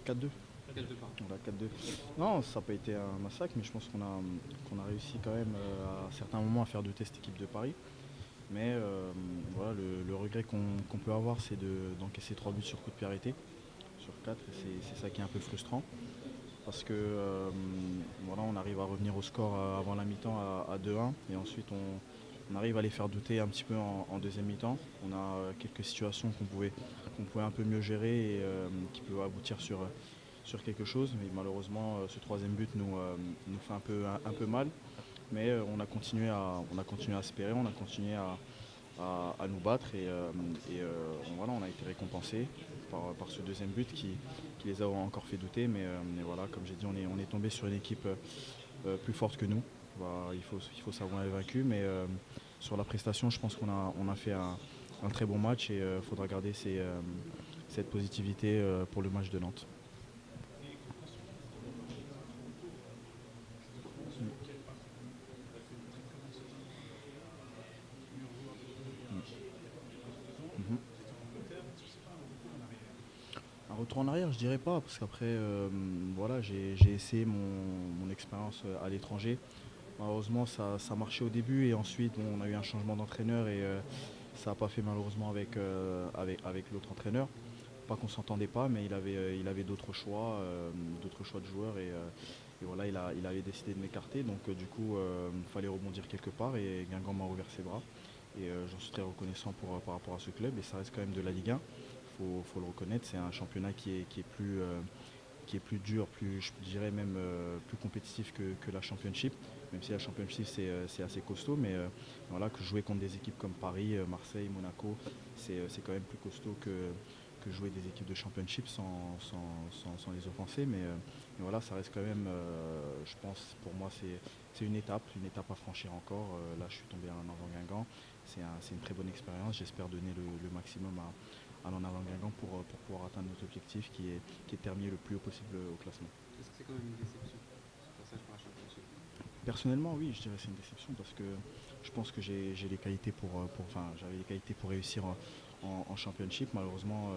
4-2. 4-2 pardon. Voilà, 4-2. Non, ça n'a pas été un massacre, mais je pense qu'on a réussi quand même à certains moments à faire douter cette équipe de Paris. Mais voilà, le regret qu'on peut avoir, c'est d'encaisser 3 buts sur coup de pied arrêté, sur 4, et c'est ça qui est un peu frustrant. Parce que voilà, on arrive à revenir au score avant la mi-temps à 2-1, et ensuite on arrive à les faire douter un petit peu en deuxième mi-temps. On a quelques situations qu'on pouvait un peu mieux gérer et qui peuvent aboutir sur quelque chose. Mais malheureusement, ce troisième but nous fait un peu mal. Mais on a continué à espérer, on a continué à nous battre voilà, on a été récompensé par ce deuxième but qui les a encore fait douter. Mais voilà, comme j'ai dit, on est tombé sur une équipe plus forte que nous. Bah, il faut savoir être vaincu, mais sur la prestation, je pense qu'on a fait un très bon match et il faudra garder cette positivité pour le match de Nantes. Mhm. Un retour en arrière, je dirais pas, parce qu'après, voilà, j'ai essayé mon expérience à l'étranger. Malheureusement, ça marchait au début et ensuite, bon, on a eu un changement d'entraîneur et ça n'a pas fait malheureusement avec l'autre entraîneur. Pas qu'on s'entendait pas, mais il avait d'autres choix de joueurs et voilà, il avait décidé de m'écarter. Donc du coup, il fallait rebondir quelque part et Guingamp m'a ouvert ses bras. Et j'en suis très reconnaissant par rapport à ce club et ça reste quand même de la Ligue 1. Faut le reconnaître, c'est un championnat qui est plus dur, je dirais même plus compétitif que la Championship, même si la Championship c'est assez costaud, mais voilà, que jouer contre des équipes comme Paris, Marseille, Monaco, c'est quand même plus costaud que jouer des équipes de Championship sans les offenser, mais voilà, ça reste quand même, je pense, pour moi c'est une étape à franchir encore. Là je suis tombé en avant Guingamp, c'est une très bonne expérience, j'espère donner le maximum à l'en avant Guingamp pour pouvoir atteindre notre objectif qui est terminé le plus haut possible au classement. Est-ce que c'est quand même une déception, ce passage par la Championship? Personnellement, oui, je dirais que c'est une déception parce que je pense que j'ai les qualités enfin, j'avais les qualités pour réussir en Championship. Malheureusement,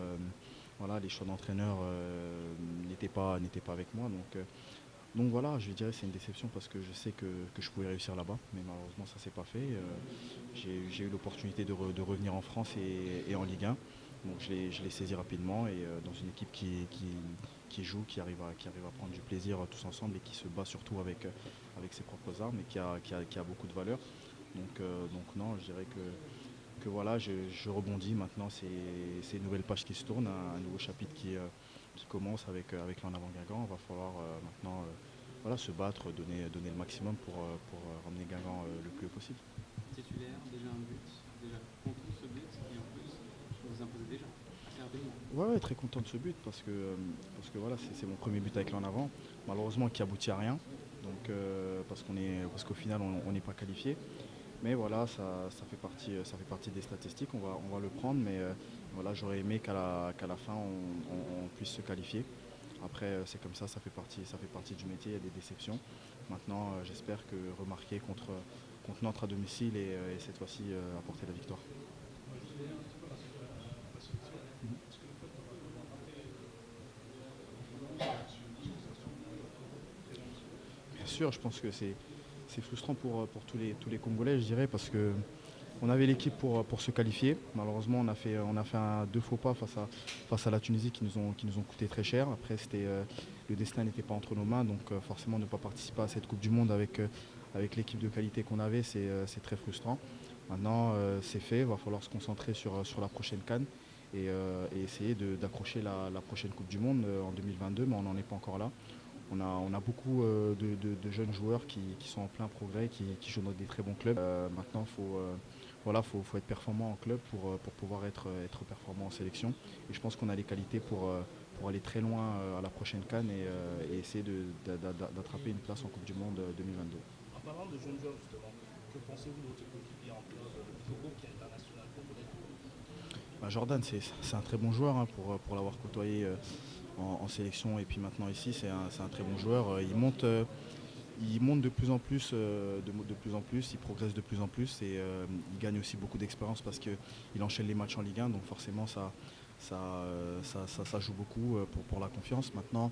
voilà, les choix d'entraîneur n'étaient pas avec moi. Donc voilà, je dirais que c'est une déception parce que je sais que je pouvais réussir là-bas, mais malheureusement ça s'est pas fait. J'ai eu l'opportunité de revenir en France et en Ligue 1, donc je l'ai saisi rapidement et dans une équipe qui joue, qui arrive à prendre du plaisir tous ensemble et qui se bat surtout avec ses propres armes et qui a beaucoup de valeur. Donc non, je dirais que voilà, je rebondis maintenant, c'est une nouvelle page qui se tourne, un nouveau chapitre qui commence avec l'en avant Guingamp. Il va falloir maintenant voilà, se battre, donner le maximum pour ramener Guingamp le plus haut possible. Titulaire, déjà un but, déjà content de ce but, et en plus, vous vous imposez déjà, assez rapidement. Ouais, ouais, très content de ce but parce que voilà, c'est mon premier but avec l'en avant, malheureusement qui aboutit à rien. Donc parce qu'au final on n'est pas qualifié. Mais voilà, ça fait partie des statistiques, on va le prendre, mais voilà, j'aurais aimé qu'à la fin on puisse se qualifier. Après, c'est comme ça fait partie du métier, il y a des déceptions. Maintenant, j'espère que remarquer contre Nantes à domicile et cette fois-ci apporter la victoire. Bien sûr, je pense que c'est frustrant pour tous les Congolais, je dirais, parce que on avait l'équipe pour se qualifier. Malheureusement, on a fait deux faux pas face à la Tunisie qui nous ont coûté très cher. Après, le destin n'était pas entre nos mains, donc forcément ne pas participer à cette Coupe du Monde avec l'équipe de qualité qu'on avait, c'est très frustrant. Maintenant, c'est fait, il va falloir se concentrer sur la prochaine CAN et essayer d'accrocher la prochaine Coupe du Monde en 2022, mais on n'en est pas encore là. On a beaucoup de jeunes joueurs qui sont en plein progrès, qui jouent dans des très bons clubs. Maintenant, faut être performant en club pour pouvoir être performant en sélection. Et je pense qu'on a les qualités pour aller très loin à la prochaine CAN et essayer d'attraper une place en Coupe du Monde 2022. En parlant de jeunes joueurs, justement, que pensez-vous de votre coéquipier en plus de Togo, qui est international congolais? Bah, Jordan, c'est un très bon joueur hein, pour l'avoir côtoyé en sélection et puis maintenant ici, c'est un très bon joueur. Il monte de plus en plus, il progresse de plus en plus et il gagne aussi beaucoup d'expérience parce qu'il enchaîne les matchs en Ligue 1, donc forcément ça joue beaucoup pour la confiance. Maintenant,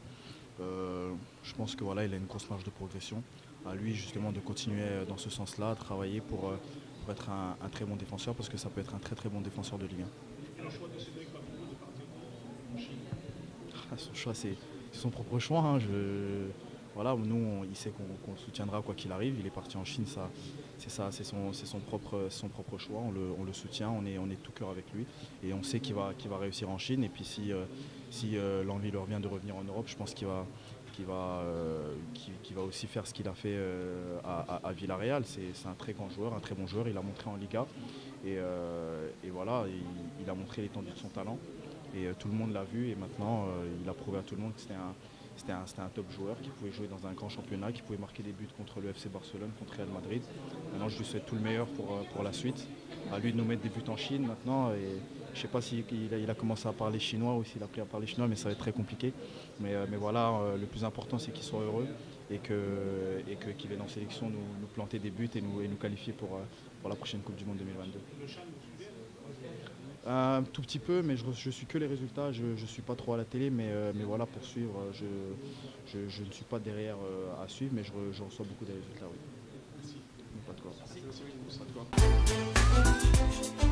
je pense que voilà, il a une grosse marge de progression. À lui justement de continuer dans ce sens-là, de travailler pour être un très bon défenseur, parce que ça peut être un très très bon défenseur de Ligue 1. Et le choix de Cédric Bakambu de partir en Chine. Son choix, c'est son propre choix, hein. Voilà, nous, il sait qu'on le soutiendra quoi qu'il arrive. Il est parti en Chine, c'est son propre choix. On le soutient, on est tout cœur avec lui. Et on sait qu'il va réussir en Chine. Et puis si l'envie leur vient de revenir en Europe, je pense qu'il va aussi faire ce qu'il a fait à Villarreal. C'est un très grand joueur, un très bon joueur. Il a montré en Liga. Et voilà, il a montré l'étendue de son talent. Et tout le monde l'a vu, et maintenant il a prouvé à tout le monde que c'était un top joueur qui pouvait jouer dans un grand championnat, qui pouvait marquer des buts contre le FC Barcelone, contre Real Madrid. Maintenant je lui souhaite tout le meilleur pour la suite. À lui de nous mettre des buts en Chine maintenant. Et je ne sais pas s'il a commencé à parler chinois ou s'il a appris à parler chinois, mais ça va être très compliqué. Mais voilà, le plus important c'est qu'il soit heureux et qu'il vienne en sélection nous planter des buts et nous qualifier pour la prochaine Coupe du Monde 2022. Le Chan, vous suivez? Un tout petit peu, mais je suis que les résultats, je ne suis pas trop à la télé, mais voilà, pour suivre, je ne suis pas derrière à suivre, mais je reçois beaucoup des résultats, oui. Merci. Pas de quoi. Merci.